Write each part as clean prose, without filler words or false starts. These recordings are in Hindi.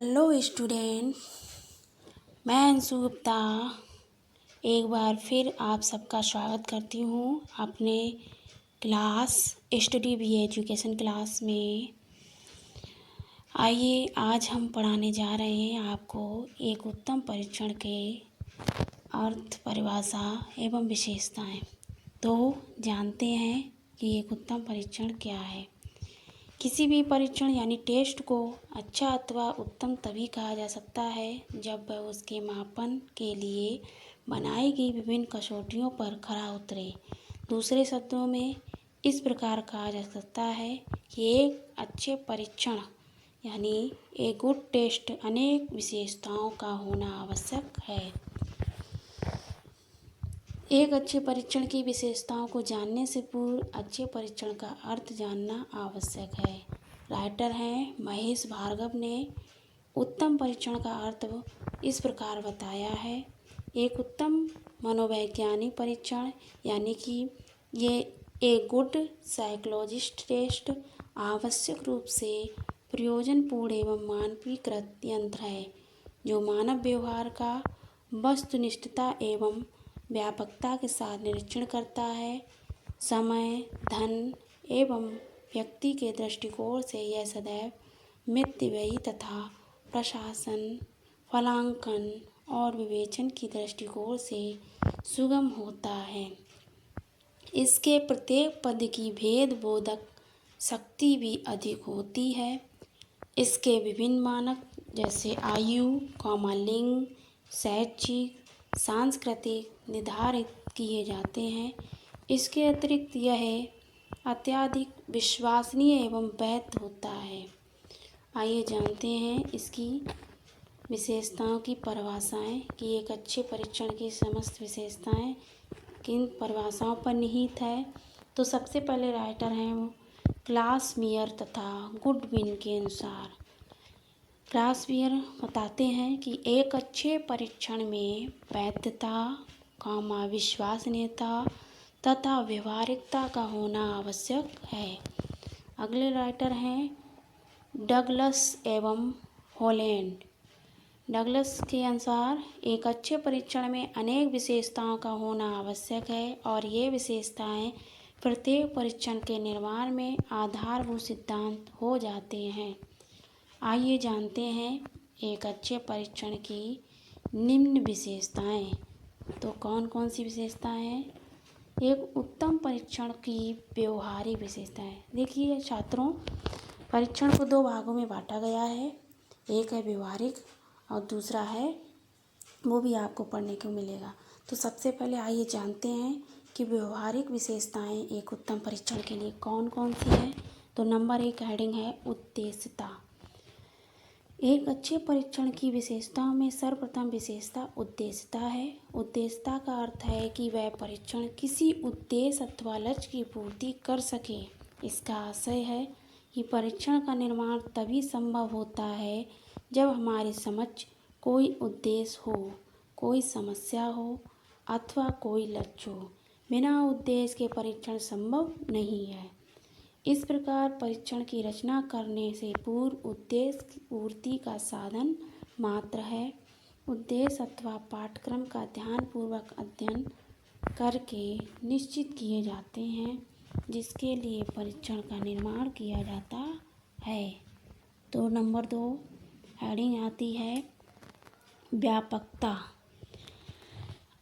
हेलो स्टूडेंट, मैं अंशु गुप्ता एक बार फिर आप सबका स्वागत करती हूँ अपने class study B education class में। आइए आज हम पढ़ाने जा रहे हैं आपको एक उत्तम परीक्षण के अर्थ, परिभाषा एवं विशेषताएं। तो जानते हैं कि एक उत्तम परीक्षण क्या है। किसी भी परीक्षण यानी टेस्ट को अच्छा अथवा उत्तम तभी कहा जा सकता है जब वह उसके मापन के लिए बनाई गई विभिन्न कसौटियों पर खरा उतरे। दूसरे शब्दों में इस प्रकार कहा जा सकता है कि एक अच्छे परीक्षण यानी एक गुड टेस्ट अनेक विशेषताओं का होना आवश्यक है। एक अच्छे परीक्षण की विशेषताओं को जानने से पूर्व अच्छे परीक्षण का अर्थ जानना आवश्यक है। राइटर हैं महेश भार्गव ने उत्तम परीक्षण का अर्थ इस प्रकार बताया है। एक उत्तम मनोवैज्ञानिक परीक्षण यानी कि ये एक गुड साइकोलॉजिस्ट टेस्ट आवश्यक रूप से प्रयोजनपूर्ण एवं मानकीकृत यंत्र है जो मानव व्यवहार का वस्तुनिष्ठता एवं व्यापकता के साथ निरीक्षण करता है। समय, धन एवं व्यक्ति के दृष्टिकोण से यह सदैव मितव्ययी तथा प्रशासन, फलांकन और विवेचन की दृष्टिकोण से सुगम होता है। इसके प्रत्येक पद की भेद बोधक शक्ति भी अधिक होती है। इसके विभिन्न मानक जैसे आयु, लिंग, शैक्षिक, सांस्कृतिक निर्धारित किए जाते हैं। इसके अतिरिक्त यह अत्यधिक विश्वसनीय एवं वैध होता है। आइए जानते हैं इसकी विशेषताओं की परिभाषाएं कि एक अच्छे परीक्षण की समस्त विशेषताएं किन परिभाषाओं पर निहित है। तो सबसे पहले राइटर हैं वो क्लास मेयर तथा गुडविन के अनुसार क्लास मेयर बताते हैं कि एक अच्छे परीक्षण में वैधता, विश्वसनीयता तथा व्यवहारिकता का होना आवश्यक है। अगले राइटर हैं डगलस एवं हॉलैंड। डगलस के अनुसार एक अच्छे परीक्षण में अनेक विशेषताओं का होना आवश्यक है और ये विशेषताएं प्रत्येक परीक्षण के निर्माण में आधारभूत सिद्धांत हो जाते हैं। आइए जानते हैं एक अच्छे परीक्षण की निम्न विशेषताएं। तो कौन कौन सी विशेषताएं हैं। एक उत्तम परीक्षण की व्यवहारिक विशेषताएं। देखिए छात्रों, परीक्षण को दो भागों में बांटा गया है। एक है व्यवहारिक और दूसरा है वो भी आपको पढ़ने को मिलेगा। तो सबसे पहले आइए जानते हैं कि व्यवहारिक विशेषताएं एक उत्तम परीक्षण के लिए कौन कौन सी हैं। तो नंबर 1 हेडिंग है उद्देश्यता। एक अच्छे परीक्षण की विशेषताओं में सर्वप्रथम विशेषता उद्देश्यता है। उद्देश्यता का अर्थ है कि वह परीक्षण किसी उद्देश्य अथवा लक्ष्य की पूर्ति कर सके। इसका आशय है कि परीक्षण का निर्माण तभी संभव होता है जब हमारी समझ कोई उद्देश्य हो, कोई समस्या हो अथवा कोई लक्ष्य हो। बिना उद्देश्य के परीक्षण संभव नहीं है। इस प्रकार परीक्षण की रचना करने से पूर्व उद्देश्य की पूर्ति का साधन मात्र है। उद्देश्य अथवा पाठ्यक्रम का ध्यानपूर्वक अध्ययन करके निश्चित किए जाते हैं जिसके लिए परीक्षण का निर्माण किया जाता है। तो नंबर 2 हेडिंग आती है व्यापकता।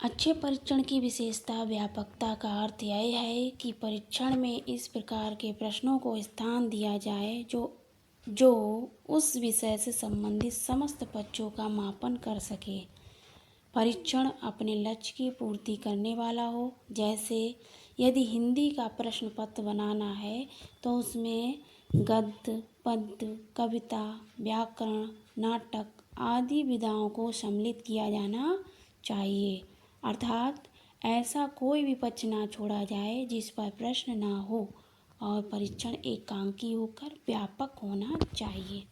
अच्छे परीक्षण की विशेषता व्यापकता का अर्थ यह है कि परीक्षण में इस प्रकार के प्रश्नों को स्थान दिया जाए जो उस विषय से संबंधित समस्त पक्षों का मापन कर सके। परीक्षण अपने लक्ष्य की पूर्ति करने वाला हो। जैसे यदि हिंदी का प्रश्न पत्र बनाना है तो उसमें गद्य, पद्य, कविता, व्याकरण, नाटक आदि विधाओं को सम्मिलित किया जाना चाहिए। अर्थात ऐसा कोई भी पक्ष ना छोड़ा जाए जिस पर प्रश्न ना हो और परीक्षण एकांकी होकर व्यापक होना चाहिए।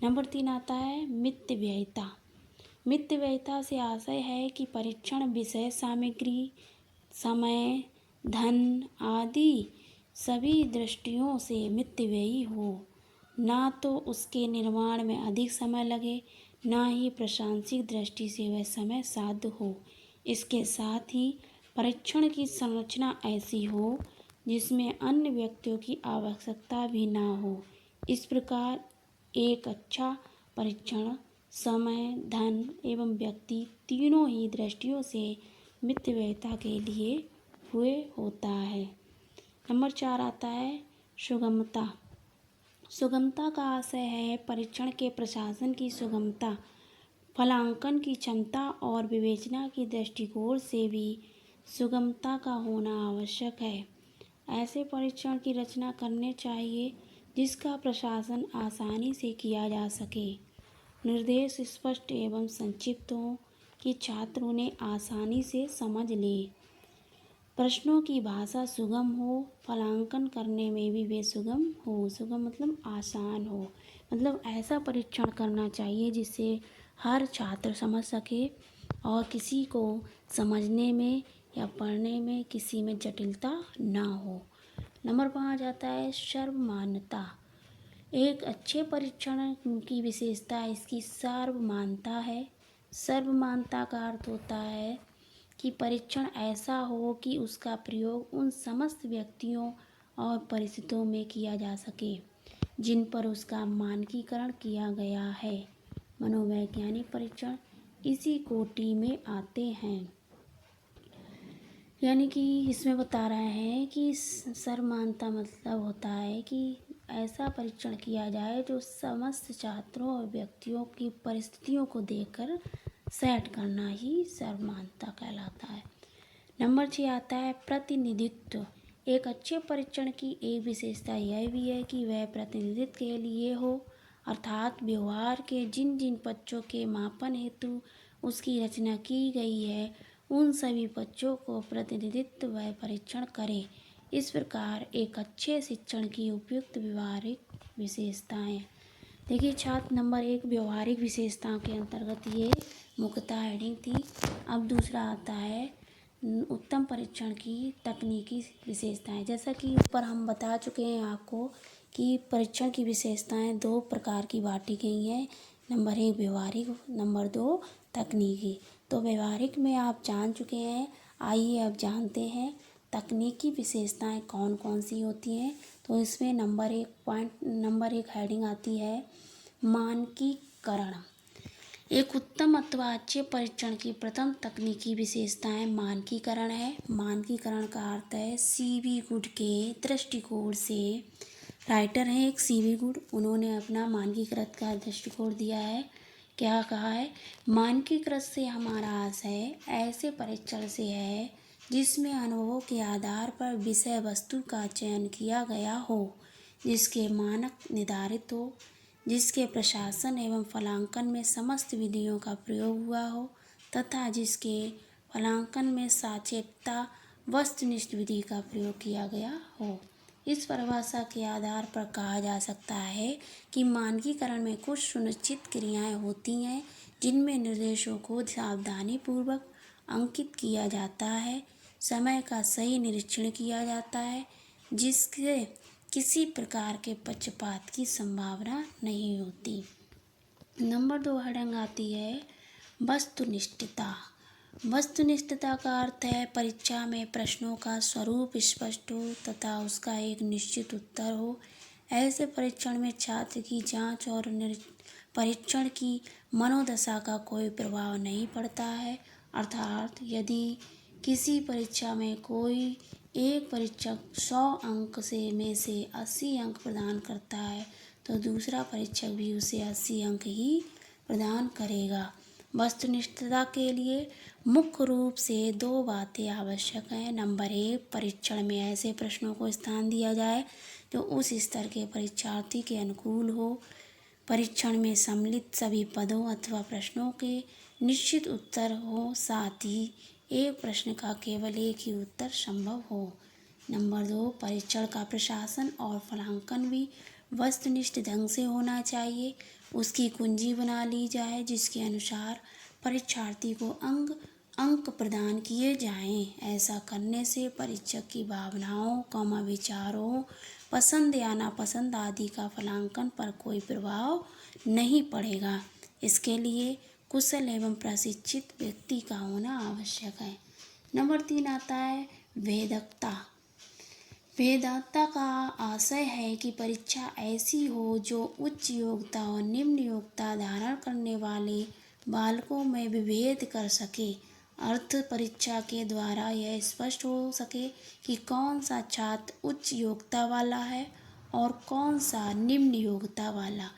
नंबर 3 आता है मितव्ययिता। मितव्ययिता से आशय है कि परीक्षण विषय सामग्री, समय, धन आदि सभी दृष्टियों से मितव्ययी हो। ना तो उसके निर्माण में अधिक समय लगे, ना ही प्रशासनिक दृष्टि से वह समय साध्य हो। इसके साथ ही परीक्षण की संरचना ऐसी हो जिसमें अन्य व्यक्तियों की आवश्यकता भी ना हो। इस प्रकार एक अच्छा परीक्षण समय, धन एवं व्यक्ति तीनों ही दृष्टियों से मितव्ययिता के लिए हुए होता है। नंबर 4 आता है सुगमता। सुगमता का आशय है परीक्षण के प्रशासन की सुगमता, फलांकन की क्षमता और विवेचना की दृष्टिकोण से भी सुगमता का होना आवश्यक है। ऐसे परीक्षण की रचना करने चाहिए जिसका प्रशासन आसानी से किया जा सके, निर्देश स्पष्ट एवं संक्षिप्त हो कि छात्र उन्हें आसानी से समझ ले, प्रश्नों की भाषा सुगम हो, फलांकन करने में भी वे सुगम हो। सुगम मतलब आसान हो, मतलब ऐसा परीक्षण करना चाहिए जिससे हर छात्र समझ सके और किसी को समझने में या पढ़ने में किसी में जटिलता ना हो। नंबर 5 आता है सर्वमान्यता। एक अच्छे परीक्षण की विशेषता इसकी सर्वमान्यता है। सर्वमान्यता का अर्थ होता है कि परीक्षण ऐसा हो कि उसका प्रयोग उन समस्त व्यक्तियों और परिस्थितियों में किया जा सके जिन पर उसका मानकीकरण किया गया है। मनोवैज्ञानिक परीक्षण इसी कोटि में आते हैं। यानी कि इसमें बता रहे हैं कि सर्वमान्यता मतलब होता है कि ऐसा परीक्षण किया जाए जो समस्त छात्रों और व्यक्तियों की परिस्थितियों को देखकर सेट करना ही सर्वमान्यता कहलाता है। नंबर 6 आता है प्रतिनिधित्व। एक अच्छे परीक्षण की एक विशेषता यह भी है कि वह प्रतिनिधित्व के लिए हो, अर्थात व्यवहार के जिन जिन पक्षों के मापन हेतु उसकी रचना की गई है उन सभी पक्षों को प्रतिनिधित्व वह परीक्षण करे। इस प्रकार एक अच्छे शिक्षण की उपयुक्त व्यवहारिक विशेषताएं। देखिए छात्र, नंबर 1 व्यवहारिक विशेषताओं के अंतर्गत ये मुख्यतः हेडिंग थी। अब दूसरा आता है उत्तम परीक्षण की तकनीकी विशेषताएं। जैसा कि ऊपर हम बता चुके हैं आपको कि परीक्षण की विशेषताएं 2 प्रकार की बांटी गई हैं। नंबर 1 व्यवहारिक, नंबर 2 तकनीकी। तो व्यवहारिक में आप जान चुके हैं, आइए अब जानते हैं तकनीकी विशेषताएं कौन कौन सी होती हैं। तो इसमें नंबर 1 हेडिंग आती है मानकीकरण। एक उत्तम अथवा अच्छे परीक्षण की प्रथम तकनीकी विशेषताएं मानकीकरण है। मानकीकरण का अर्थ है सीवी गुड के दृष्टिकोण से। राइटर हैं एक सीवी गुड, उन्होंने अपना मानकीकृत का दृष्टिकोण दिया है। क्या कहा है? मानकीकृत से हमारा आशय ऐसे परीक्षण से है जिसमें अनुभवों के आधार पर विषय वस्तु का चयन किया गया हो, जिसके मानक निर्धारित हो, जिसके प्रशासन एवं फलांकन में समस्त विधियों का प्रयोग हुआ हो तथा जिसके फलांकन में सापेक्षता वस्तुनिष्ठ विधि का प्रयोग किया गया हो। इस परिभाषा के आधार पर कहा जा सकता है कि मानकीकरण में कुछ सुनिश्चित क्रियाएं होती हैं जिनमें निर्देशों को सावधानीपूर्वक अंकित किया जाता है, समय का सही निरीक्षण किया जाता है, जिससे किसी प्रकार के पक्षपात की संभावना नहीं होती। नंबर 2 हेडिंग आती है वस्तुनिष्ठता। वस्तुनिष्ठता का अर्थ है परीक्षा में प्रश्नों का स्वरूप स्पष्ट हो तथा उसका एक निश्चित उत्तर हो। ऐसे परीक्षण में छात्र की जांच और परीक्षण की मनोदशा का कोई प्रभाव नहीं पड़ता है। अर्थात यदि किसी परीक्षा में कोई एक परीक्षक 100 अंक में से 80 अंक प्रदान करता है तो दूसरा परीक्षक भी उसे 80 अंक ही प्रदान करेगा। वस्तुनिष्ठता के लिए मुख्य रूप से 2 बातें आवश्यक हैं। नंबर 1 परीक्षण में ऐसे प्रश्नों को स्थान दिया जाए जो उस स्तर के परीक्षार्थी के अनुकूल हो। परीक्षण में सम्मिलित सभी पदों अथवा प्रश्नों के निश्चित उत्तर हो, साथ ही एक प्रश्न का केवल एक ही उत्तर संभव हो। नंबर 2 परीक्षण का प्रशासन और फलांकन भी वस्तुनिष्ठ ढंग से होना चाहिए। उसकी कुंजी बना ली जाए जिसके अनुसार परीक्षार्थी को अंक प्रदान किए जाएं। ऐसा करने से परीक्षक की भावनाओं, विचारों, पसंद या नापसंद आदि का फलांकन पर कोई प्रभाव नहीं पड़ेगा। इसके लिए कुशल एवं प्रशिक्षित व्यक्ति का होना आवश्यक है। नंबर 3 आता है वेदकता। वेदकता का आशय है कि परीक्षा ऐसी हो जो उच्च योग्यता और निम्न योग्यता धारण करने वाले बालकों में विभेद कर सके। अर्थ परीक्षा के द्वारा यह स्पष्ट हो सके कि कौन सा छात्र उच्च योग्यता वाला है और कौन सा निम्न योग्यता वाला।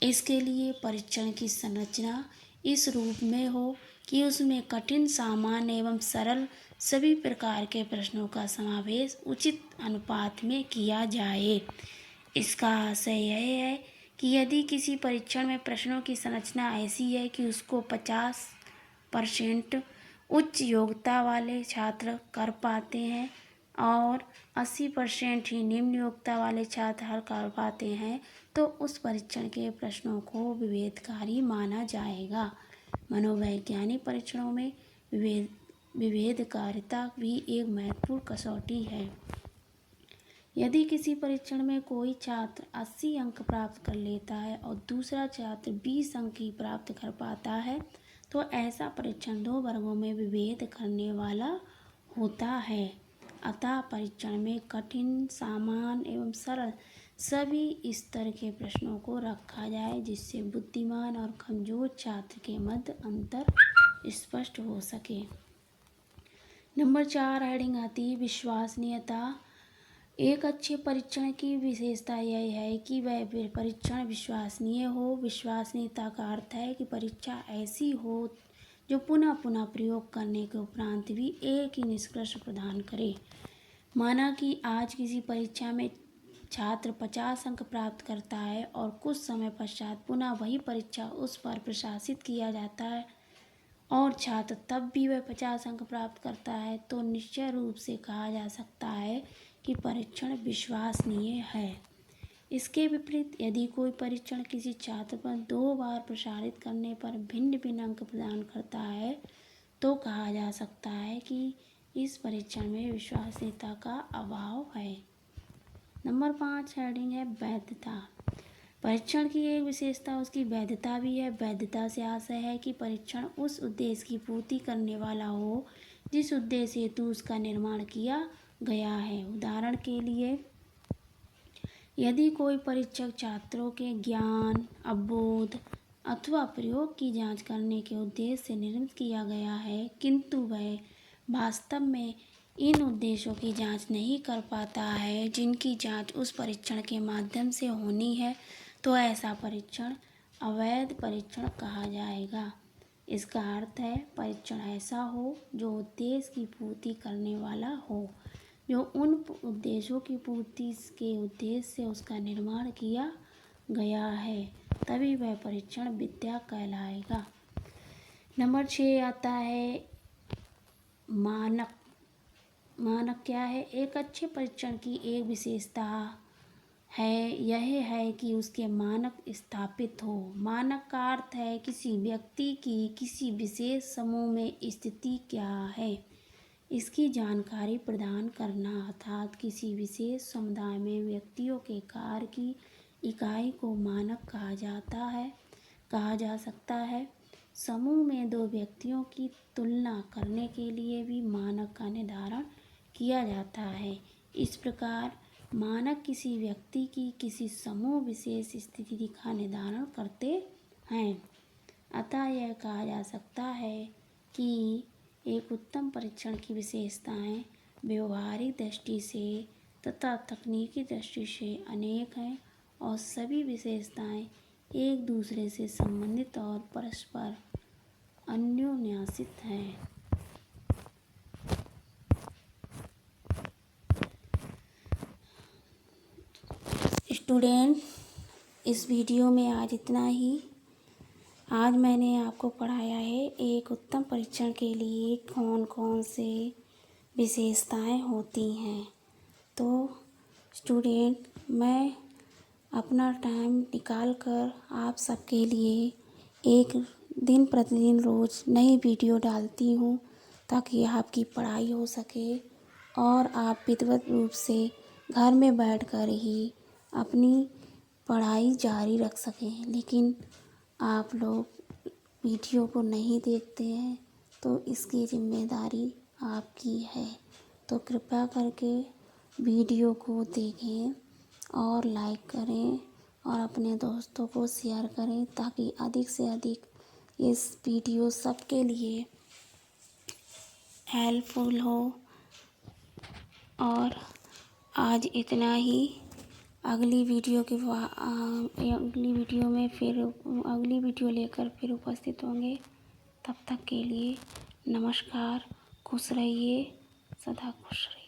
इसके लिए परीक्षण की संरचना इस रूप में हो कि उसमें कठिन, सामान्य एवं सरल सभी प्रकार के प्रश्नों का समावेश उचित अनुपात में किया जाए। इसका आशय यह है कि यदि किसी परीक्षण में प्रश्नों की संरचना ऐसी है कि उसको 50% उच्च योग्यता वाले छात्र कर पाते हैं और 80% ही निम्न योग्यता वाले छात्र हल कर पाते हैं, तो उस परीक्षण के प्रश्नों को विभेदकारी माना जाएगा। मनोवैज्ञानिक परीक्षणों में विभेदकारिता भी एक महत्वपूर्ण कसौटी है। यदि किसी परीक्षण में कोई छात्र 80 अंक प्राप्त कर लेता है और दूसरा छात्र 20 अंक ही प्राप्त कर पाता है, तो ऐसा परीक्षण 2 वर्गों में विभेद करने वाला होता है। अतः परीक्षण में कठिन, सामान्य एवं सरल सभी स्तर के प्रश्नों को रखा जाए, जिससे बुद्धिमान और कमजोर छात्र के मध्य अंतर स्पष्ट हो सके। नंबर 4 हेडिंग आती है विश्वसनीयता। एक अच्छे परीक्षण की विशेषता यह है कि वह परीक्षण विश्वसनीय हो। विश्वसनीयता का अर्थ है कि परीक्षा ऐसी हो जो पुनः पुनः प्रयोग करने के उपरांत भी एक ही निष्कर्ष प्रदान करे। माना कि आज किसी परीक्षा में छात्र 50 अंक प्राप्त करता है और कुछ समय पश्चात पुनः वही परीक्षा उस पर प्रशासित किया जाता है और छात्र तब भी वह 50 अंक प्राप्त करता है, तो निश्चय रूप से कहा जा सकता है कि परीक्षण विश्वसनीय है। इसके विपरीत यदि कोई परीक्षण किसी छात्र पर 2 बार प्रसारित करने पर भिन्न भिन्न अंक प्रदान करता है, तो कहा जा सकता है कि इस परीक्षण में विश्वसनीयता का अभाव है। नंबर 5 हेडिंग है वैधता। परीक्षण की एक विशेषता उसकी वैधता भी है। वैधता से आशय है कि परीक्षण उस उद्देश्य की पूर्ति करने वाला हो जिस उद्देश्य हेतु उसका निर्माण किया गया है। उदाहरण के लिए, यदि कोई परीक्षक छात्रों के ज्ञान, अवबोध अथवा प्रयोग की जांच करने के उद्देश्य से निर्मित किया गया है, किंतु वह वास्तव में इन उद्देश्यों की जांच नहीं कर पाता है जिनकी जांच उस परीक्षण के माध्यम से होनी है, तो ऐसा परीक्षण अवैध परीक्षण कहा जाएगा। इसका अर्थ है परीक्षण ऐसा हो जो उद्देश्य की पूर्ति करने वाला हो, जो उन उद्देश्यों की पूर्ति के उद्देश्य से उसका निर्माण किया गया है, तभी वह परीक्षण विद्या कहलाएगा। नंबर 6 आता है मानक। मानक क्या है? एक अच्छे परीक्षण की एक विशेषता है यह है कि उसके मानक स्थापित हो। मानक का अर्थ है किसी व्यक्ति की किसी विशेष समूह में स्थिति क्या है, इसकी जानकारी प्रदान करना, अर्थात किसी विशेष समुदाय में व्यक्तियों के कार्य की इकाई को मानक कहा जा सकता है। समूह में 2 व्यक्तियों की तुलना करने के लिए भी मानक का निर्धारण किया जाता है। इस प्रकार मानक किसी व्यक्ति की किसी समूह विशेष स्थिति का निर्धारण करते हैं। अतः यह कहा जा सकता है कि एक उत्तम परीक्षण की विशेषताएं व्यवहारिक दृष्टि से तथा तकनीकी दृष्टि से अनेक हैं और सभी विशेषताएं एक दूसरे से संबंधित और परस्पर अन्योन्याश्रित हैं। स्टूडेंट, इस वीडियो में आज इतना ही। आज मैंने आपको पढ़ाया है एक उत्तम परीक्षण के लिए कौन कौन से विशेषताएं होती हैं। तो स्टूडेंट, मैं अपना टाइम निकाल कर आप सबके लिए एक दिन प्रतिदिन रोज़ नई वीडियो डालती हूँ ताकि आपकी पढ़ाई हो सके और आप विधिवत रूप से घर में बैठकर ही अपनी पढ़ाई जारी रख सकें। लेकिन आप लोग वीडियो को नहीं देखते हैं, तो इसकी जिम्मेदारी आपकी है। तो कृपया करके वीडियो को देखें और लाइक करें और अपने दोस्तों को शेयर करें, ताकि अधिक से अधिक इस वीडियो सबके लिए हेल्पफुल हो। और आज इतना ही। अगली वीडियो लेकर फिर उपस्थित होंगे। तब तक के लिए नमस्कार। खुश रहिए, सदा खुश रहिए।